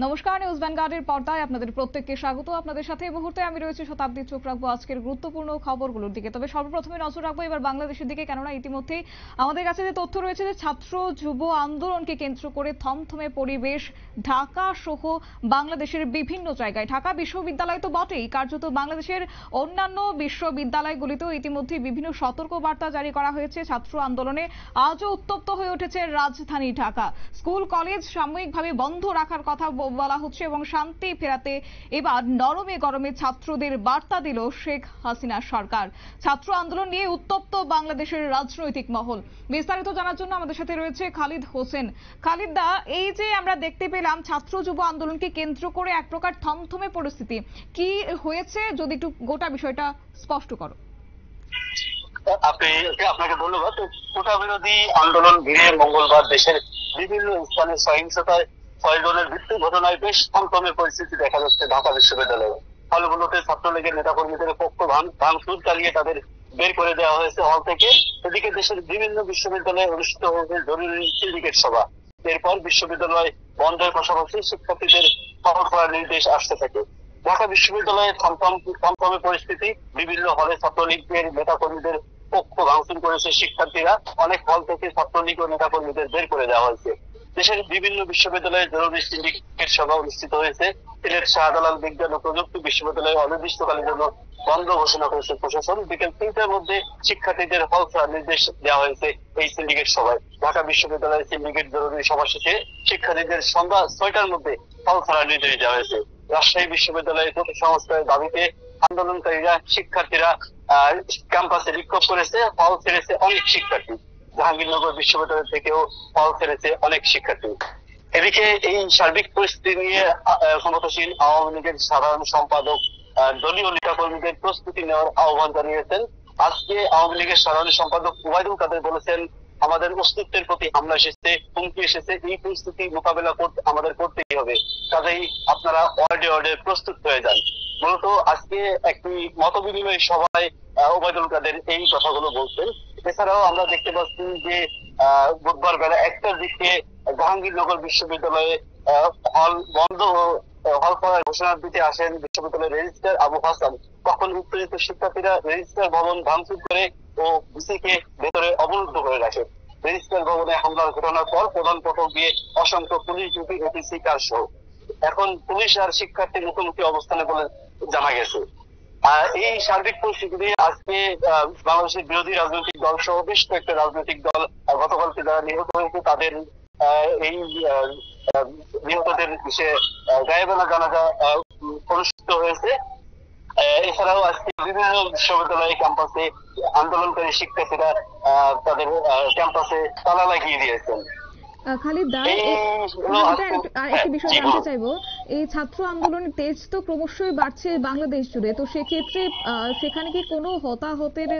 নমস্কার, নিউজ ভ্যানগার্ডের পর্দায় আপনাদের প্রত্যেককে স্বাগত। আপনাদের সাথে এই মুহূর্তে আমি রয়েছি শতাব্দী। চোখ রাখবো আজকের গুরুত্বপূর্ণ খবরগুলোর দিকে। তবে সর্বপ্রথমে নজর রাখবো এবার বাংলাদেশের দিকে, কেননা ইতিমধ্যেই আমাদের কাছে যে তথ্য রয়েছে যে ছাত্র যুব আন্দোলনকে কেন্দ্র করে থমথমে পরিবেশ ঢাকা সহ বাংলাদেশের বিভিন্ন জায়গায়। ঢাকা বিশ্ববিদ্যালয় তো বটেই, কার্যত বাংলাদেশের অন্যান্য বিশ্ববিদ্যালয়গুলিতেও ইতিমধ্যে বিভিন্ন সতর্কবার্তা জারি করা হয়েছে। ছাত্র আন্দোলনে আজও উত্তপ্ত হয়ে উঠেছে রাজধানী ঢাকা। স্কুল কলেজ সাময়িকভাবে বন্ধ রাখার কথা বলা হচ্ছে এবং শান্তি ফেরাতে এবার নরমে গরমে ছাত্রদের বার্তা দিল শেখ হাসিনা সরকার। ছাত্র আন্দোলন নিয়ে উত্তপ্ত বাংলাদেশের রাজনৈতিক মহল। বিস্তারিত জানার জন্য আমাদের সাথে রয়েছে খালিদ হোসেন। খালিদ দা, এই যে আমরা দেখতে পেলাম ছাত্র যুব আন্দোলনকে কেন্দ্র করে এক প্রকার থমথমে পরিস্থিতি, কি হয়েছে যদি একটু গোটা বিষয়টা স্পষ্ট করো। আপনাকে ধন্যবাদ। কোটা বিরোধী আন্দোলন ঘিরে মঙ্গলবার দেশের বিভিন্ন স্থানে সহিংসতায় 6 জনের মৃত্যু ঘটনায় বেশ থমথমে পরিস্থিতি দেখা যাচ্ছে ঢাকা বিশ্ববিদ্যালয়ে। হলগুলোতে ছাত্রলীগের নেতাকর্মীদের পক্ষ ভাঙচুর চালিয়ে তাদের বের করে দেওয়া হয়েছে হল থেকে। এদিকে দেশের বিভিন্ন বিশ্ববিদ্যালয়ে অনুষ্ঠিত হয়েছে জরুরি সিন্ডিকেট সভা। এরপর বিশ্ববিদ্যালয় বন্ধের পাশাপাশি শিক্ষার্থীদের হল খোলার নির্দেশ আসতে থাকে। ঢাকা বিশ্ববিদ্যালয়ে থমথমে পরিস্থিতি। বিভিন্ন হলে ছাত্রলীগের নেতাকর্মীদের পক্ষ ভাঙচুর করেছে শিক্ষার্থীরা। অনেক হল থেকে ছাত্রলীগ ও নেতাকর্মীদের বের করে দেওয়া হয়েছে। দেশের বিভিন্ন বিশ্ববিদ্যালয়ে জরুরি সিন্ডিকেট সভা অনুষ্ঠিত হয়েছে। সিলেট শাহজালাল বিজ্ঞান ও প্রযুক্তি বিশ্ববিদ্যালয়ে অনির্দিষ্টকালের জন্য বন্ধ ঘোষণা করেছে প্রশাসন। বিকেল 3টার মধ্যে শিক্ষার্থীদের হল খোলার নির্দেশ দেওয়া হয়েছে এই সিন্ডিকেট সভায়। ঢাকা বিশ্ববিদ্যালয়ের সিন্ডিকেট জরুরি সভা শেষে শিক্ষার্থীদের সন্ধ্যা 6টার মধ্যে হল খোলার নির্দেশ দেওয়া হয়েছে। রাজশাহী বিশ্ববিদ্যালয়ের প্রতি সংস্কারের দাবিতে আন্দোলনকারীরা শিক্ষার্থীরা ক্যাম্পাসে বিক্ষোভ করেছে। হল ছেড়েছে অনেক শিক্ষার্থী। জাহাঙ্গীরনগর বিশ্ববিদ্যালয় থেকেও হল ছেড়েছে অনেক শিক্ষার্থী। এদিকে এই সার্বিক পরিস্থিতি নিয়ে ক্ষমতাসীন আওয়ামী লীগের সাধারণ সম্পাদক দলীয় নেতাকর্মীদের প্রস্তুতি নেওয়ার আহ্বান জানিয়েছেন। আজকে আওয়ামী লীগের সাধারণ সম্পাদক ওবায়দুল কাদের বলেছেন, আমাদের অস্তিত্বের প্রতি হামলা এসেছে, হুমকি এসেছে, এই পরিস্থিতি মোকাবেলা করতে আমাদের করতেই হবে। কাজেই আপনারা ওয়ার্ডে ওয়ার্ডে প্রস্তুত হয়ে যান। মূলত আজকে একটি মত বিনিময় সভায় ওবায়দুল কাদের এই কথাগুলো বলছেন। এছাড়াও আমরা দেখতে পাচ্ছি যে বুধবার বেলা 1টার দিকে জাহাঙ্গীরনগর বিশ্ববিদ্যালয়ে হল বন্ধ হল খোলার ঘোষণা দিতে আসেন বিশ্ববিদ্যালয়ের রেজিস্ট্রার আবু হাসান। তখন উত্তেজিত শিক্ষার্থীরা রেজিস্ট্রার ভবন ভাঙচুর করে ও ভিসিকে ভেতরে অবরুদ্ধ করে রাখে। রেজিস্ট্রার ভবনে হামলার ঘটনার পর প্রধান ফটক দিয়ে অসংখ্য পুলিশ ডিউটি ওটিসি কার সহ এখন পুলিশ আর শিক্ষার্থীর মুখোমুখি অবস্থানে বলে জানা গেছে। এই সার্বিক পরিস্থিতিতে আজকে বাংলাদেশের বিরোধী রাজনৈতিক দল সহ বেশ কয়েকটা রাজনৈতিক দল গতকালকে যারা নিহত হয়েছে তাদের এই নিহতদের বিষয়ে গায়েবানা জানাজা অনুষ্ঠিত হয়েছে। এছাড়াও আজকে বিভিন্ন বিশ্ববিদ্যালয় ক্যাম্পাসে আন্দোলনকারী শিক্ষার্থীরা তাদের ক্যাম্পাসে তালা লাগিয়ে দিয়েছেন। খালিদ দা, একটি বিষয় জানতে চাইবো, এই ছাত্র আন্দোলনের তেজ তো ক্রমশই বাড়ছে বাংলাদেশ জুড়ে, তো সেক্ষেত্রে সেখানে কি কোনো হতাহতের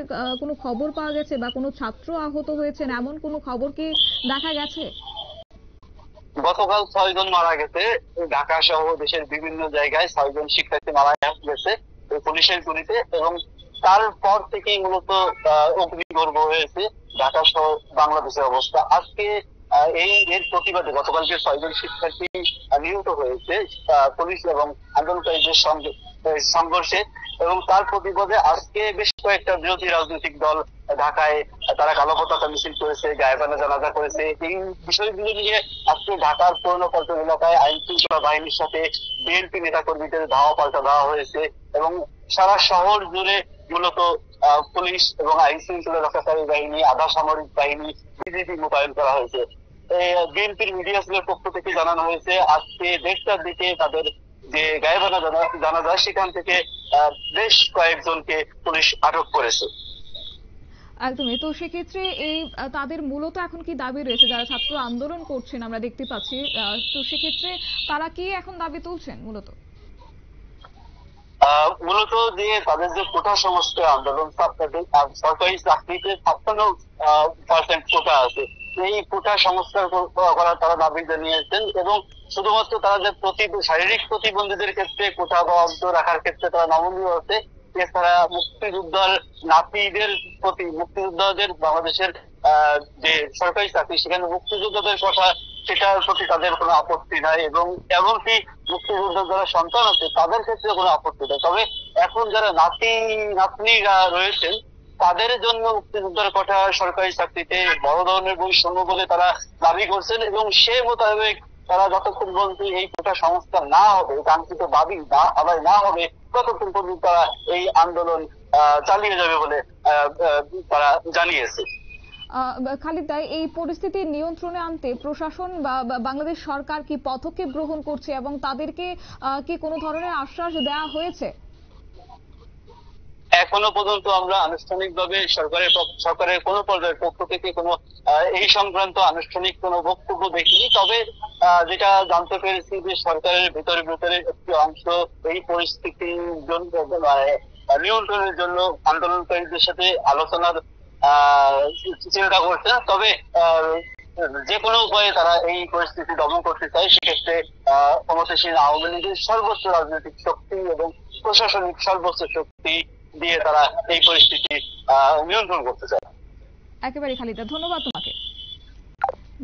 কোনো খবর পাওয়া গেছে বা কোনো ছাত্র আহত হয়েছেন এমন কোনো খবর কি দেখা গেছে? গতকাল 6 জন মারা গেছে। ঢাকা সহ দেশের বিভিন্ন জায়গায় 6 জন শিক্ষার্থী মারা গেছে পুলিশের গুলিতে, এবং তারপর থেকেই মূলত অগ্নিগর্ভ হয়েছে ঢাকা সহ বাংলাদেশের অবস্থা। আজকে এর প্রতিবাদে গতকালকে 6 জন শিক্ষার্থী নিহত হয়েছে পুলিশ এবং আন্দোলনকারীদের সঙ্গে সংঘর্ষে, এবং তার প্রতিবাদে আজকে বেশ কয়েকটা বিরোধী রাজনৈতিক দল ঢাকায় তারা কালো পতাকা মিছিল করেছে, গায়েবানা জানাজা করেছে। এই বিষয়গুলো নিয়ে আজকে ঢাকার পুরনো পল্টন এলাকায় আইন শৃঙ্খলা বাহিনীর সাথে বিএনপি নেতাকর্মীদের ধাওয়া পাল্টা দেওয়া হয়েছে, এবং সারা শহর জুড়ে মূলত পুলিশ এবং আইন শৃঙ্খলা রক্ষাকারী বাহিনী, আধা সামরিক বাহিনী, বিজিবি মোতায়েন করা হয়েছে। বিএনপির মিডিয়া সেলের পক্ষ থেকে জানানো হয়েছে আজকে 1টার দিকে তাদের যে গায়েবানা জানাজা সেখান থেকে বেশ কয়েকজনকে পুলিশ আটক করেছে। একদমই। তো সেক্ষেত্রে এই তাদের মূলত এখন কি দাবি রয়েছে, যারা ছাত্র আন্দোলন করছেন আমরা দেখতে পাচ্ছি, তো সেক্ষেত্রে তারা কি এখন দাবি তুলছেন মূলত? মূলত যে তাদের যে কোটা সংস্কার আন্দোলন, সরকারি চাকরিতে 56% কোটা আছে, এই কোটা সংস্কার করার তারা দাবি জানিয়েছেন, এবং শুধুমাত্র তারা যে শারীরিক প্রতিবন্ধীদের ক্ষেত্রে কোটা বরাদ্দ রাখার ক্ষেত্রে তারা নমনীয় আছে। এছাড়া মুক্তিযোদ্ধার নাতিদের প্রতি মুক্তিযোদ্ধাদের বাংলাদেশের যে সরকারি চাকরি সেখানে মুক্তিযোদ্ধাদের কথা সেটার প্রতি তাদের কোনো আপত্তি নাই, এবং এমনকি মুক্তিযোদ্ধার যারা সন্তান আছে তাদের ক্ষেত্রে কোনো আপত্তি নেই। তবে এখন যারা নাতনিরা রয়েছেন তাদের জন্য মুক্তিযোদ্ধার কথা সরকারি চাকরিতে বড় ধরনের বৈষম্য বলে তারা দাবি করছেন, এবং সে মোতাবেক তারা যতক্ষণ পর্যন্ত এই কোটা সংস্কার না হবে, কাঙ্ক্ষিত দাবি আদায় না হবে, ততক্ষণ পর্যন্ত তারা এই আন্দোলন চালিয়ে যাবে বলে তারা জানিয়েছে। খালিদ ভাই, এই পরিস্থিতি নিয়ন্ত্রণে আনতে প্রশাসন বা বাংলাদেশ সরকার কি পদক্ষেপ গ্রহণ করছে এবং তাদেরকে কি কোনো ধরনের আশ্বাস দেওয়া হয়েছে? এখনো পর্যন্ত আমরা আনুষ্ঠানিকভাবে সরকারের কোনো পর্যায়ের পক্ষ থেকে কোনো এই সংক্রান্ত আনুষ্ঠানিক কোনো বক্তব্য দেখিনি। তবে যেটা জানতে পেরেছি যে সরকারের ভেতরে একটি অংশ এই পরিস্থিতির জন্য নিয়ন্ত্রণের জন্য আন্দোলনকারীদের সাথে আলোচনার চিন্তা করছে। তবে যে কোনো উপায়ে তারা এই পরিস্থিতি দমন করতে চায়, সেক্ষেত্রে ক্ষমতাসীন আওয়ামী লীগের সর্বোচ্চ রাজনৈতিক শক্তি এবং প্রশাসনিক সর্বোচ্চ শক্তি দিয়ে তারা এই পরিস্থিতি নিয়ন্ত্রণ করতে চায়। একেবারে খালিদা, ধন্যবাদ তোমাকে।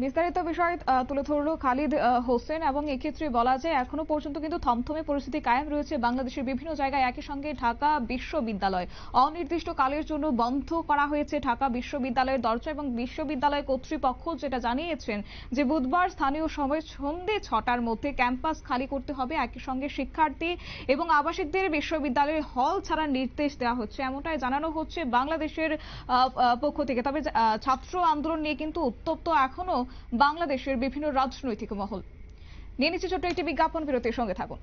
বিস্তারিত বিষয় তুলে ধরলো খালিদ হোসেন, এবং এক্ষেত্রে বলা যায় এখনো পর্যন্ত কিন্তু থমথমে পরিস্থিতি কায়েম রয়েছে বাংলাদেশের বিভিন্ন জায়গায়। একই সঙ্গে ঢাকা বিশ্ববিদ্যালয় অনির্দিষ্টকালের জন্য বন্ধ করা হয়েছে ঢাকা বিশ্ববিদ্যালয়ের দরজা, এবং বিশ্ববিদ্যালয় কর্তৃপক্ষ যেটা জানিয়েছেন যে বুধবার স্থানীয় সময় সন্ধ্যে 6টার মধ্যে ক্যাম্পাস খালি করতে হবে। একই সঙ্গে শিক্ষার্থী এবং আবাসিকদের বিশ্ববিদ্যালয়ের হল ছাড়ার নির্দেশ দেওয়া হচ্ছে, এমনটাই জানানো হচ্ছে বাংলাদেশের পক্ষ থেকে। তবে ছাত্র আন্দোলন নিয়ে কিন্তু উত্তপ্ত এখনো বাংলাদেশের বিভিন্ন রাজনৈতিক মহল। নিয়ে নিচ্ছে ছোট্ট একটি বিজ্ঞাপন, বিরতির সঙ্গে থাকুন।